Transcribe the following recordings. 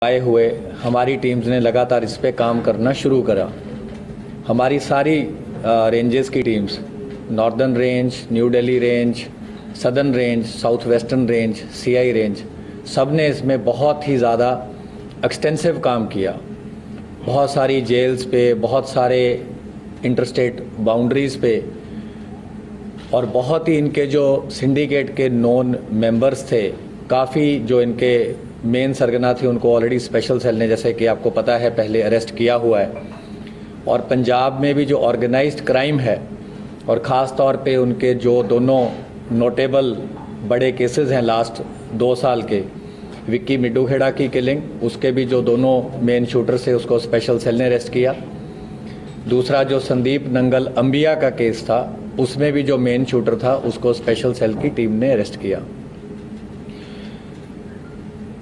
आए हुए हमारी टीम्स ने लगातार इस पे काम करना शुरू करा। हमारी सारी रेंजेस की teams, northern range, new Delhi range, southern range, south western range, CI range, सब ने इसमें बहुत ही ज़्यादा एक्सटेंसिव काम किया। बहुत सारी जेल्स पे, बहुत सारे इंटरस्टेट बाउंड्रीज़ पे, और बहुत ही इनके जो सिंडिकेट के नॉन मेंबर्स थे, काफ़ी जो इनके मेन सरगना थे उनको ऑलरेडी स्पेशल सेल ने, जैसे कि आपको पता है, पहले अरेस्ट किया हुआ है। और पंजाब में भी जो ऑर्गेनाइज्ड क्राइम है, और ख़ास तौर पे उनके जो दोनों नोटेबल बड़े केसेस हैं लास्ट 2 साल के, विक्की मिड्डूखेड़ा की किलिंग, उसके भी जो दोनों मेन शूटर थे उसको स्पेशल सेल ने अरेस्ट किया। दूसरा जो संदीप नंगल अंबिया का केस था, उसमें भी जो मेन शूटर था उसको स्पेशल सेल की टीम ने अरेस्ट किया।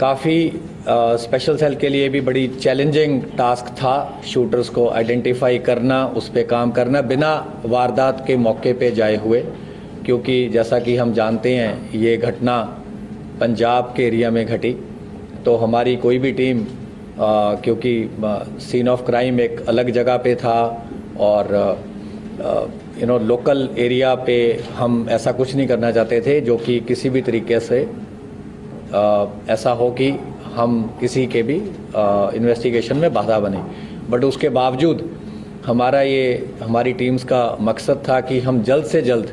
काफ़ी स्पेशल सेल के लिए भी बड़ी चैलेंजिंग टास्क था शूटर्स को आइडेंटिफाई करना, उस पर काम करना बिना वारदात के मौके पे जाए हुए, क्योंकि जैसा कि हम जानते हैं ये घटना पंजाब के एरिया में घटी। तो हमारी कोई भी टीम क्योंकि सीन ऑफ क्राइम एक अलग जगह पे था और लोकल एरिया पे हम ऐसा कुछ नहीं करना चाहते थे जो कि किसी भी तरीके से ऐसा हो कि हम किसी के भी इन्वेस्टिगेशन में बाधा बने। बट उसके बावजूद हमारी टीम्स का मकसद था कि हम जल्द से जल्द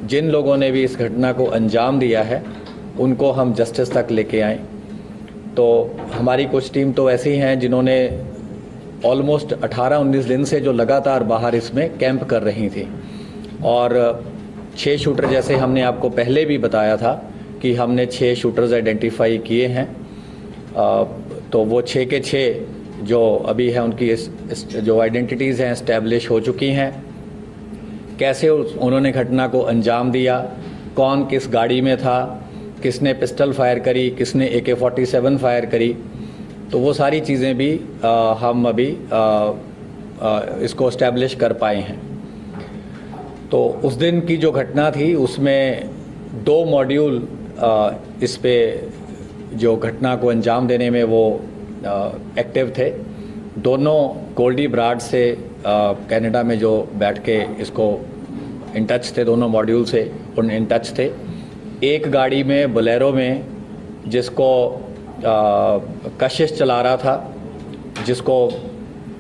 जिन लोगों ने भी इस घटना को अंजाम दिया है उनको हम जस्टिस तक लेके आएँ। तो हमारी कुछ टीम तो ऐसी हैं जिन्होंने ऑलमोस्ट 18-19 दिन से जो लगातार बाहर इसमें कैंप कर रही थी, और 6 शूटर, जैसे हमने आपको पहले भी बताया था कि हमने 6 शूटर्स आइडेंटिफाई किए हैं। तो वो 6 के 6 जो अभी हैं उनकी जो आइडेंटिटीज़ हैं इस्टेब्लिश हो चुकी हैं। कैसे उन्होंने घटना को अंजाम दिया, कौन किस गाड़ी में था, किसने पिस्टल फायर करी, किसने AK-47 फायर करी, तो वो सारी चीज़ें भी हम अभी इसको इस्टेब्लिश कर पाए हैं। तो उस दिन की जो घटना थी उसमें 2 मॉड्यूल इस पे जो घटना को अंजाम देने में वो एक्टिव थे। दोनों गोल्डी ब्राड से कनाडा में जो बैठ के इसको इन टच थे, दोनों मॉड्यूल से उन इन टच थे। एक गाड़ी में बोलेरो में जिसको कशिश चला रहा था, जिसको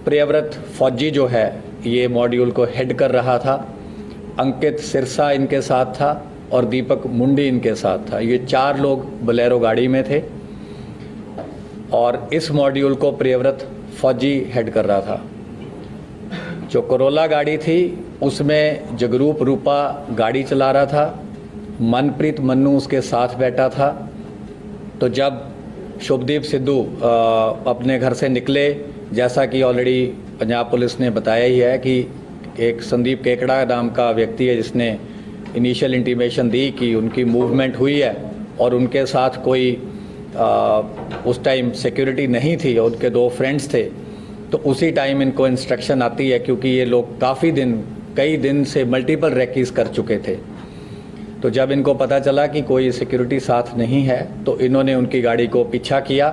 प्रियव्रत फौजी जो है ये मॉड्यूल को हेड कर रहा था, अंकित सिरसा इनके साथ था और दीपक मुंडी इनके साथ था। ये 4 लोग बोलेरो गाड़ी में थे और इस मॉड्यूल को प्रियव्रत फौजी हेड कर रहा था। जो कोरोला गाड़ी थी उसमें जगरूप रूपा गाड़ी चला रहा था, मनप्रीत मन्नू उसके साथ बैठा था। तो जब शुभदीप सिद्धू अपने घर से निकले, जैसा कि ऑलरेडी पंजाब पुलिस ने बताया ही है कि एक संदीप केकड़ा नाम का व्यक्ति है जिसने इनिशियल इंटीमेशन दी कि उनकी मूवमेंट हुई है और उनके साथ कोई उस टाइम सिक्योरिटी नहीं थी और उनके 2 फ्रेंड्स थे। तो उसी टाइम इनको इंस्ट्रक्शन आती है, क्योंकि ये लोग कई दिन से मल्टीपल रेकीज कर चुके थे। तो जब इनको पता चला कि कोई सिक्योरिटी साथ नहीं है तो इन्होंने उनकी गाड़ी को पीछा किया।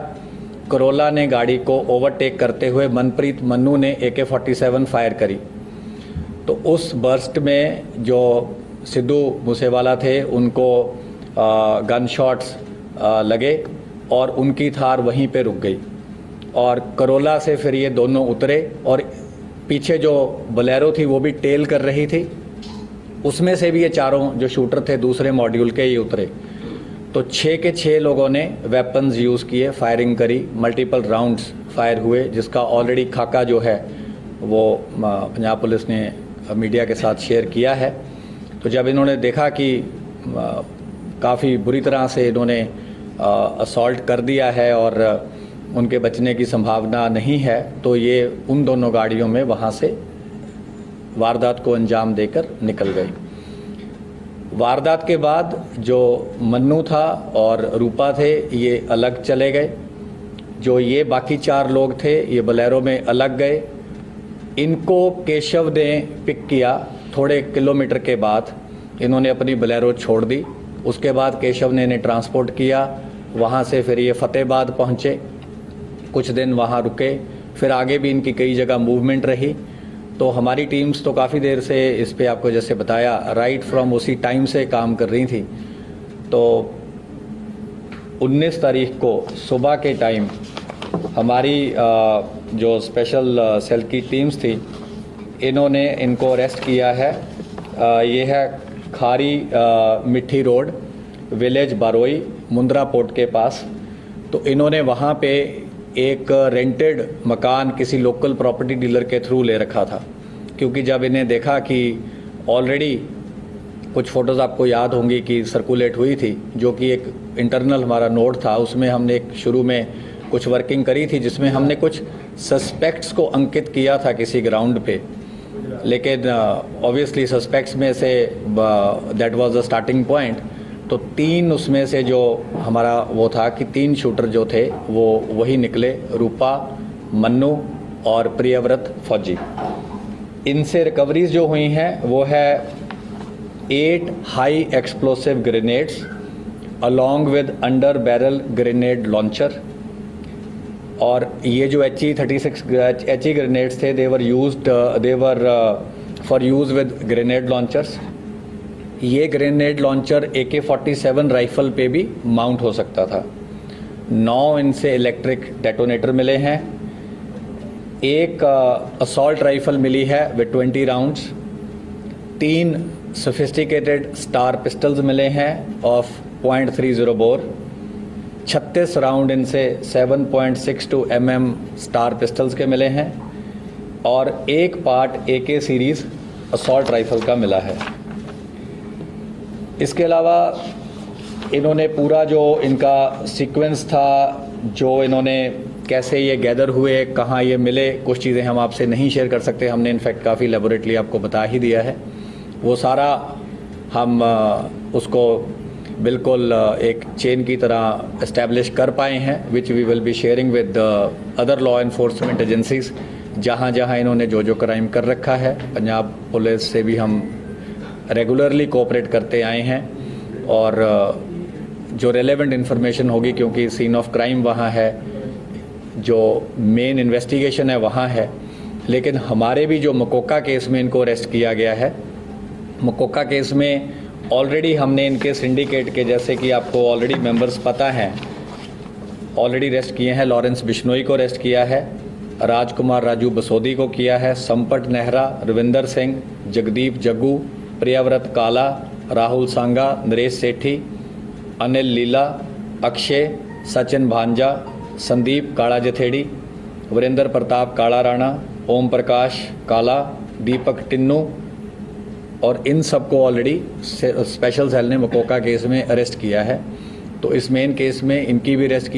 कोरोला ने गाड़ी को ओवरटेक करते हुए मनप्रीत मन्नू ने AK-47 फायर करी। तो उस बर्स्ट में जो सिद्धू मूसेवाला थे उनको गन शॉट्स लगे और उनकी थार वहीं पे रुक गई। और कोरोला से फिर ये दोनों उतरे और पीछे जो बोलेरो थी वो भी टेल कर रही थी, उसमें से भी ये 4 जो शूटर थे दूसरे मॉड्यूल के ही उतरे। तो 6 के 6 लोगों ने वेपन्स यूज़ किए, फायरिंग करी, मल्टीपल राउंड्स फायर हुए, जिसका ऑलरेडी खाका जो है वो पंजाब पुलिस ने मीडिया के साथ शेयर किया है। तो जब इन्होंने देखा कि काफ़ी बुरी तरह से इन्होंने असॉल्ट कर दिया है और उनके बचने की संभावना नहीं है, तो ये उन दोनों गाड़ियों में वहाँ से वारदात को अंजाम देकर निकल गई। वारदात के बाद जो मन्नू था और रूपा थे ये अलग चले गए। जो ये बाकी 4 लोग थे ये बोलेरो में अलग गए। इनको केशव ने पिक किया। थोड़े किलोमीटर के बाद इन्होंने अपनी बोलेरो छोड़ दी। उसके बाद केशव ने इन्हें ट्रांसपोर्ट किया। वहाँ से फिर ये फतेहाबाद पहुँचे कुछ दिन वहाँ रुके, फिर आगे भी इनकी कई जगह मूवमेंट रही। तो हमारी टीम्स तो काफ़ी देर से इस पे आपको जैसे बताया राइट फ्रॉम उसी टाइम से काम कर रही थी। तो 19 तारीख को सुबह के टाइम हमारी जो स्पेशल सेल की टीम्स थी, इन्होंने इनको अरेस्ट किया है। ये है खारी मिट्टी रोड, विलेज बारोई, मुंद्रा पोर्ट के पास। तो इन्होंने वहाँ पे एक रेंटेड मकान किसी लोकल प्रॉपर्टी डीलर के थ्रू ले रखा था, क्योंकि जब इन्हें देखा कि ऑलरेडी कुछ फ़ोटोज़ आपको याद होंगी कि सर्कुलेट हुई थी, जो कि एक इंटरनल हमारा नोट था, उसमें हमने एक शुरू में कुछ वर्किंग करी थी जिसमें हमने कुछ सस्पेक्ट्स को अंकित किया था किसी ग्राउंड पे। लेकिन ऑब्वियसली सस्पेक्ट्स में say that was the starting point. तो 3 उसमें से जो हमारा वो था कि 3 शूटर जो थे वो वही निकले, रूपा, मन्नू और प्रियव्रत फौजी। इनसे रिकवरीज जो हुई हैं वो है 8 high explosive grenades along with under barrel grenade launcher. और ये जो HE-36 ग्रेनेड्स थे, they were for use with grenade launchers. ये ग्रेनेड लॉन्चर AK-47 राइफल पे भी माउंट हो सकता था। 9 इनसे इलेक्ट्रिक डेटोनेटर मिले हैं। एक असॉल्ट राइफल मिली है with 20 rounds. 3 sophisticated star pistols मिले हैं ऑफ .30 बोर। 36 राउंड इनसे 7.62 mm स्टार पिस्टल्स के मिले हैं और एक part AK series assault rifle का मिला है। इसके अलावा इन्होंने पूरा जो इनका सीक्वेंस था, जो इन्होंने कैसे ये गैदर हुए, कहाँ ये मिले, कुछ चीज़ें हम आपसे नहीं शेयर कर सकते। हमने इनफैक्ट काफ़ी लेबोरेटली आपको बता ही दिया है। वो सारा हम उसको बिल्कुल एक चेन की तरह इस्टेब्लिश कर पाए हैं, which we will be sharing with other law enforcement agencies. जहाँ जहाँ इन्होंने जो क्राइम कर रखा है, पंजाब पुलिस से भी हम रेगुलरली कोऑपरेट करते आए हैं और जो रेलेवेंट इन्फॉर्मेशन होगी, क्योंकि सीन ऑफ क्राइम वहाँ है, जो मेन इन्वेस्टिगेशन है वहाँ है। लेकिन हमारे भी जो मकोका केस में इनको अरेस्ट किया गया है, मकोका केस में ऑलरेडी हमने इनके सिंडिकेट के, जैसे कि आपको ऑलरेडी मेंबर्स पता हैं, ऑलरेडी अरेस्ट किए हैं। लॉरेंस बिश्नोई को अरेस्ट किया है, राजकुमार राजू बसोदी को किया है, संपट नेहरा, रविंदर सिंह, जगदीप जग्गू, प्रियव्रत काला, राहुल सांगा, नरेश सेठी, अनिल लीला, अक्षय, सचिन भांजा, संदीप काला जथेड़ी, वीरेंद्र प्रताप काला राणा, ओम प्रकाश काला, दीपक टिन्नू। और इन सबको ऑलरेडी स्पेशल सेल ने मकोका केस में अरेस्ट किया है। तो इस मेन केस में इनकी भी अरेस्ट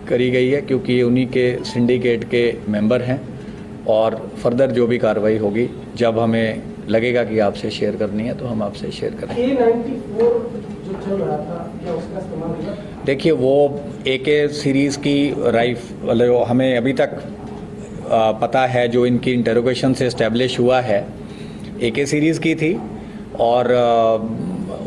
करी गई है, क्योंकि ये उन्हीं के सिंडिकेट के मेंबर हैं। और फर्दर जो भी कार्रवाई होगी, जब हमें लगेगा कि आपसे शेयर करनी है, तो हम आपसे शेयर करेंगे। A-94 जो चल रहा था, क्या उसका इस्तेमाल होगा? देखिए, वो AK सीरीज़ की राइफल हमें अभी तक पता है, जो इनकी इंटरोगेशन से इस्टेब्लिश हुआ है, AK सीरीज़ की थी। और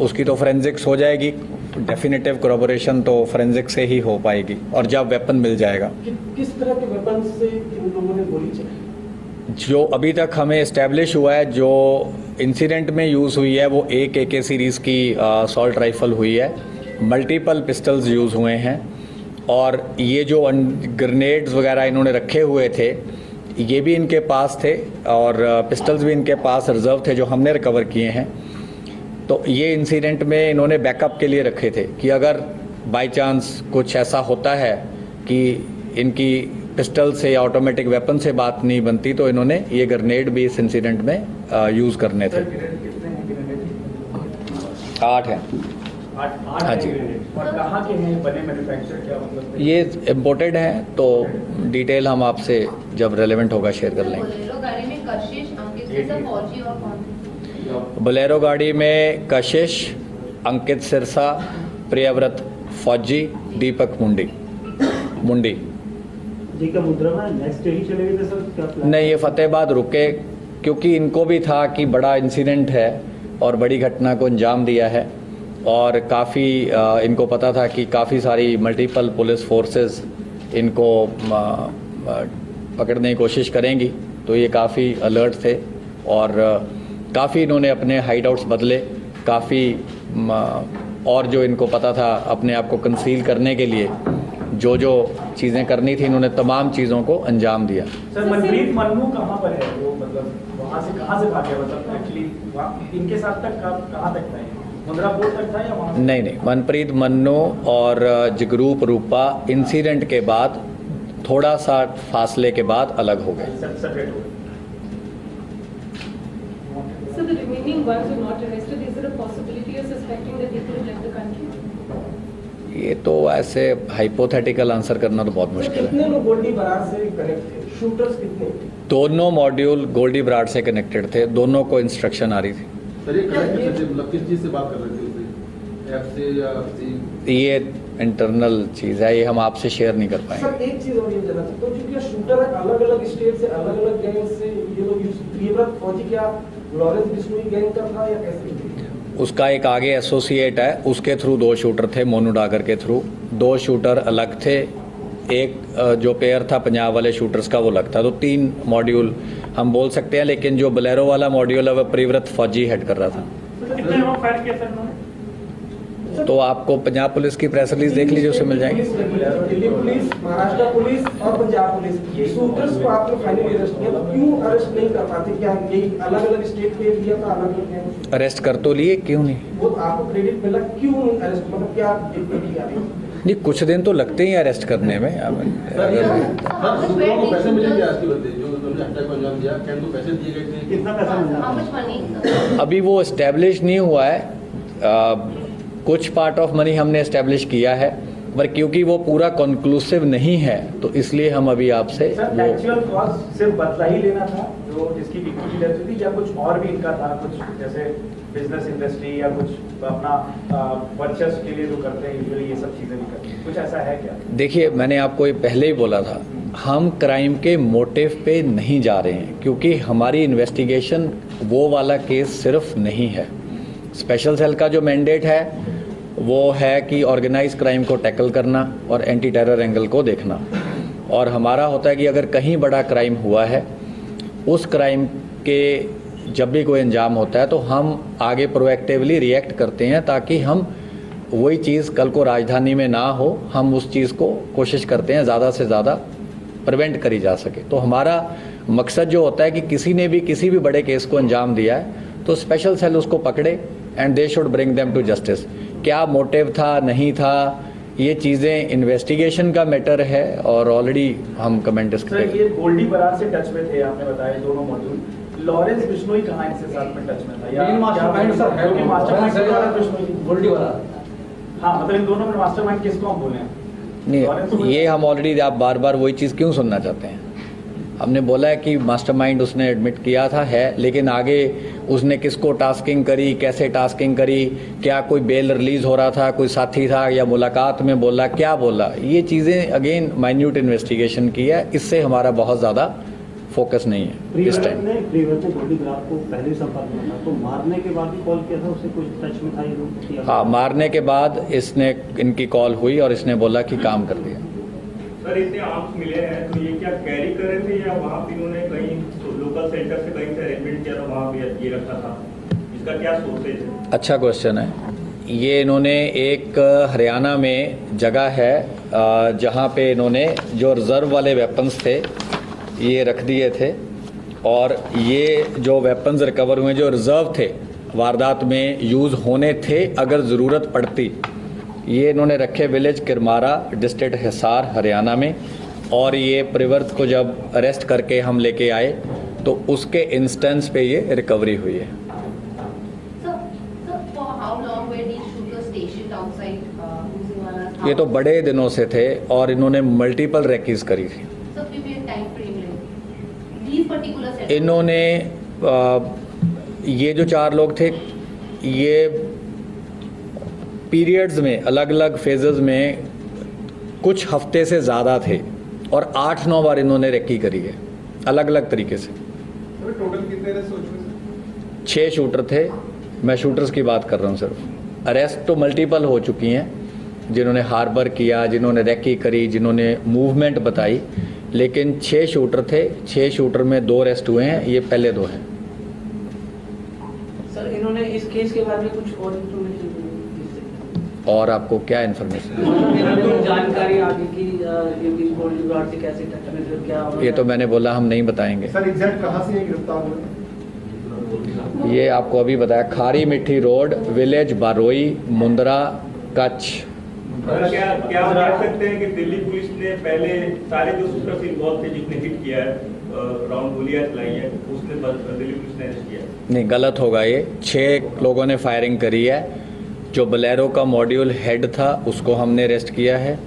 उसकी तो फोरेंसिक्स हो जाएगी, डेफिनेटिव कोरोबोरेशन तो फोरेंसिक से ही हो पाएगी, और जब वेपन मिल जाएगा। किस तरह के वेपन से इन लोगों ने गोली चलाई? जो अभी तक हमें इस्टेब्लिश हुआ है, जो इंसिडेंट में यूज़ हुई है, वो एक AK सीरीज़ की असॉल्ट राइफल हुई है। मल्टीपल पिस्टल्स यूज़ हुए हैं, और ये जो ग्रेनेड्स वगैरह इन्होंने रखे हुए थे, ये भी इनके पास थे, और पिस्टल्स भी इनके पास रिजर्व थे, जो हमने रिकवर किए हैं। तो ये इंसिडेंट में इन्होंने बैकअप के लिए रखे थे कि अगर बाय चांस कुछ ऐसा होता है कि इनकी पिस्टल से या ऑटोमेटिक वेपन से बात नहीं बनती, तो इन्होंने ये ग्रेनेड भी इस इंसिडेंट में यूज़ करने थे। 8 हैं। हाँ जी। और कहाँ के हैं, बने मैन्युफैक्चर, क्या मतलब? ये इम्पोर्टेड हैं, तो डिटेल हम आपसे जब रेलेवेंट होगा शेयर कर लेंगे। बोलेरो गाड़ी में कशिश, अंकित सिरसा, फौजी और कौन? बोलेरो गाड़ी में कशिश, अंकित सिरसा, प्रियव्रत फौजी, दीपक मुंडी। जी का मुद्रा में नेक्स्ट ही चलेगी तो सर क्या प्लान? नहीं, ये फतेहाबाद रुके, क्योंकि इनको भी था कि बड़ा इंसिडेंट है और बड़ी घटना को अंजाम दिया है, और काफ़ी इनको पता था कि काफ़ी सारी मल्टीपल पुलिस फोर्सेस इनको पकड़ने की कोशिश करेंगी। तो ये काफ़ी अलर्ट थे और काफ़ी इन्होंने अपने हाइड आउट्स बदले, काफ़ी और जो इनको पता था अपने आप को कंसील करने के लिए जो जो चीज़ें करनी थी, इन्होंने तमाम चीज़ों को अंजाम दिया। सर मनप्रीत मन्नू कहाँ पर है? वो मतलब वहाँ से भाग गया? मतलब एक्चुअली इनके साथ तक कहाँ तक था? मुंद्रा पोर्ट तक था या वहाँ? नहीं, मनप्रीत मन्नू और जगरूप रूपा इंसिडेंट के बाद थोड़ा सा फासले के बाद अलग हो गए। सेपरेट हो गए। So the remaining ones who are not arrested, is there a possibility of suspecting that they could have left the country? ये तो ऐसे हाइपोथेटिकल आंसर करना तो बहुत मुश्किल है। कितने लोग गोल्डी बरार से कनेक्ट थे? शूटर्स कितने? दोनों मॉड्यूल गोल्डी बराड़ से कनेक्टेड थे, दोनों को इंस्ट्रक्शन आ रही थी। सर ये कनेक्ट कैसे, मतलब किस चीज़ से बात कर रहे थे उससे? ऐप से या किसी? ये इंटरनल चीज़ है, ये हम आपसे शेयर नहीं कर पाएंगे। सर एक चीज और ये जानना चाहता हूँ, क्योंकि शूटर अलग अलग स्टेट से अलग अलग गैंग से ये लोग प्रियव्रत फौजी क्या लॉरेंस बिश्नोई गैंग का था या कैसे? उसका एक आगे एसोसिएट है, उसके थ्रू 2 शूटर थे, मोनू डागर के थ्रू 2 शूटर अलग थे। एक जो पेयर था पंजाब वाले शूटर्स का वो अलग था। तो 3 मॉड्यूल हम बोल सकते हैं, लेकिन जो बोलेरो वाला मॉड्यूल है वह प्रियव्रत फौजी हेड कर रहा था। कितने लोग फायर किए सर उन्होंने? तो आपको पंजाब पुलिस की प्रेस रिलीज देख लीजिए, उससे मिल जाएंगे। दिल्ली पुलिस, महाराष्ट्र पुलिस और पंजाब पुलिस शूटर्स को आपने फाइनली अरेस्ट किया, तो क्यों अरेस्ट नहीं कर पाते? क्या ये अलग अलग स्टेट के लिया था, अलग अलग अरेस्ट कर तो लिए, क्यों नहीं? वो आपको क्रेडिट मिला, क्यों अरेस्ट, मतलब क्या डिफिकल्टी आ रही? नहीं, कुछ दिन तो लगते ही अरेस्ट करने में। दूसरों को पैसे मिले थे आज के बंदे जो उन्होंने हत्या को अंजाम दिया, क्या उनको पैसे दिए गए थे? कितना पैसा मिला? How much money? अभी वो इस्टेब्लिश नहीं हुआ है। कुछ पार्ट ऑफ मनी हमने इस्टेब्लिश किया है, पर क्योंकि वो पूरा कंक्लूसिव नहीं है तो इसलिए हम अभी आपसे सर एक्चुअल कॉस्ट सिर्फ बदला ही लेना था जो जिसकी विक्टिम की डेथ हुई थी, या कुछ और भी इनका था? कुछ जैसे बिजनेस इंडस्ट्री या कुछ अपना वर्चस्व के लिए जो करते हैं यूजुअली ये सब चीजें भी करते हैं, कुछ ऐसा है क्या? देखिए, मैंने आपको ये पहले ही बोला था, हम क्राइम के मोटिव पे नहीं जा रहे हैं, क्योंकि हमारी इन्वेस्टिगेशन वो वाला केस सिर्फ नहीं है। स्पेशल सेल का जो मैंडेट है वो है कि ऑर्गेनाइज क्राइम को टैकल करना और एंटी टेरर एंगल को देखना, और हमारा होता है कि अगर कहीं बड़ा क्राइम हुआ है, उस क्राइम के जब भी कोई अंजाम होता है तो हम आगे प्रोएक्टिवली रिएक्ट करते हैं, ताकि हम वही चीज़ कल को राजधानी में ना हो, हम उस चीज़ को कोशिश करते हैं ज़्यादा से ज़्यादा प्रिवेंट करी जा सके। तो हमारा मकसद जो होता है कि किसी ने भी किसी भी बड़े केस को अंजाम दिया है तो स्पेशल सेल उसको पकड़े and they should bring them to justice. क्या मोटिव था, नहीं था, ये चीज़ें इन्वेस्टिगेशन का मैटर है और ऑलरेडी हम कमेंट सर ये गोल्डी बरार से टच में थे, आपने बताया दोनों मॉड्यूल। लॉरेंस बिश्नोई कहाँ इनसे साथ में टच में था? या मास्टरमाइंड सर है, क्योंकि मास्टरमाइंड लॉरेंस बिश्नोई गोल्डी बरार। हाँ, मतलब इन दोनों में मास्टरमाइंड किसको हम बोले हैं? नहीं, ये हम ऑलरेडी, आप बार बार वही चीज़ क्यों सुनना चाहते हैं? हमने बोला है कि मास्टरमाइंड उसने एडमिट किया था, है, लेकिन आगे उसने किसको टास्किंग करी, कैसे टास्किंग करी, क्या कोई बेल रिलीज हो रहा था, कोई साथी था या मुलाकात में बोला, क्या बोला, ये चीज़ें अगेन माइन्यूट इन्वेस्टिगेशन की है, इससे हमारा बहुत ज़्यादा फोकस नहीं है इस टाइम। प्रियव्रत ने गोल्डी बरार को पहले ही संपर्क में था, तो मारने के बाद ही कॉल किया था, उससे कुछ टच में था ये लोग? हाँ, मारने के बाद इसने इनकी कॉल हुई और इसने बोला कि काम कर दिया। सर इतने आर्म्स मिले हैं तो ये क्या कैरी कर रहे थे या वहाँ पे इन्होंने कहीं लोकल सेंटर से कहीं से अरेंजमेंट किया था, वहाँ पे ये रखा था? इसका क्या सोर्सेज है? अच्छा क्वेश्चन है। ये इन्होंने एक हरियाणा में जगह है जहाँ पे इन्होंने जो रिज़र्व वाले वेपन्स थे ये रख दिए थे, और ये जो वेपन्स रिकवर हुए जो रिज़र्व थे, वारदात में यूज़ होने थे अगर ज़रूरत पड़ती, ये इन्होंने रखे विलेज किरमारा, डिस्ट्रिक्ट हिसार, हरियाणा में। और ये प्रियव्रत को जब अरेस्ट करके हम लेके आए तो उसके इंस्टेंस पे ये रिकवरी हुई है। So, for how long were these shooters stationed outside Huzingwala's house? ये तो बड़े दिनों से थे और इन्होंने मल्टीपल रेकीज करी थी। So, give me a time frame like these particular settlements. इन्होंने ये जो 4 लोग थे, ये पीरियड्स में, अलग अलग फेजेस में कुछ हफ्ते से ज़्यादा थे और 8-9 बार इन्होंने रेकी करी है अलग अलग तरीके से। टोटल कितने अरेस्ट हो चुके हैं? 6 शूटर थे, मैं शूटर्स की बात कर रहा हूँ सिर्फ। अरेस्ट तो मल्टीपल हो चुकी हैं, जिन्होंने हार्बर किया, जिन्होंने रेकी करी, जिन्होंने मूवमेंट बताई, लेकिन 6 शूटर थे। 6 शूटर में 2 अरेस्ट हुए हैं, ये पहले 2 हैं। सर इन्होंने इस केस के बारे में कुछ और इन्फॉर्मेशन और आपको क्या इन्फॉर्मेशन? जानकारी आगे की सिक्योरिटी गार्ड से कैसे टच में थे, क्या ये तो मैंने बोला हम नहीं बताएंगे। सर एग्जैक्ट कहाँ से ये गिरफ्तार हुए? ये आपको अभी बताया, खारी मिट्टी रोड, विलेज बारोई, मुंद्रा, कच्छ। क्या क्या आप कह सकते हैं कि दिल्ली पुलिस ने पहले सारे जो शूटर्स इन्वॉल्व थे जिसने हिट किया है, राउंड गोलियां चलाई है, उसने दिल्ली पुलिस ने अरेस्ट किया है? नहीं, गलत होगा ये। 6 लोगों ने फायरिंग करी है। जो बोलेरो का मॉड्यूल हेड था उसको हमने अरेस्ट किया है।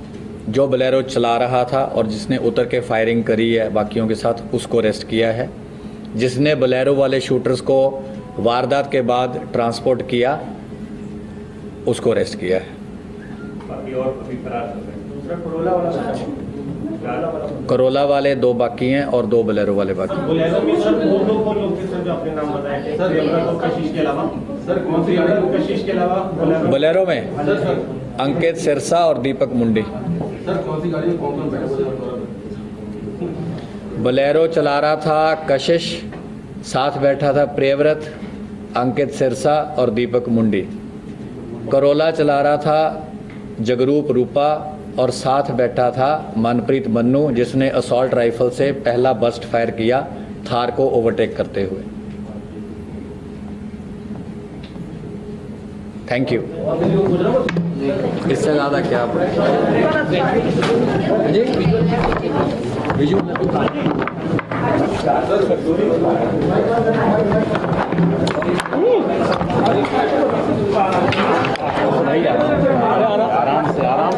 जो बोलेरो चला रहा था और जिसने उतर के फायरिंग करी है बाकियों के साथ, उसको अरेस्ट किया है। जिसने बोलेरो वाले शूटर्स को वारदात के बाद ट्रांसपोर्ट किया, उसको अरेस्ट किया है। बाकी और अभी फरार चल रहे हैं। दूसरा करोला वाला करोला वाले 2 बाकी हैं और 2 बोलेरो वाले बाकी हैं। बोलेरो में सर वो लोग थे सर जो आपने नाम बताया थे सर, देवरा और कशिश के अलावा। सर कौन सी गाड़ी? कशिश के अलावा बोलेरो में अंकित सिरसा और दीपक मुंडी। सर कौन सी गाड़ी में कौन बैठा हुआ था? बोलेरो चला रहा था कशिश, साथ बैठा था प्रियव्रत, अंकित सिरसा और दीपक मुंडी। करोला चला रहा था जगरूप रूपा और साथ बैठा था मनप्रीत मन्नू, जिसने असॉल्ट राइफल से पहला बस्ट फायर किया थार को ओवरटेक करते हुए। Thank you. इससे ज़्यादा क्या आराम से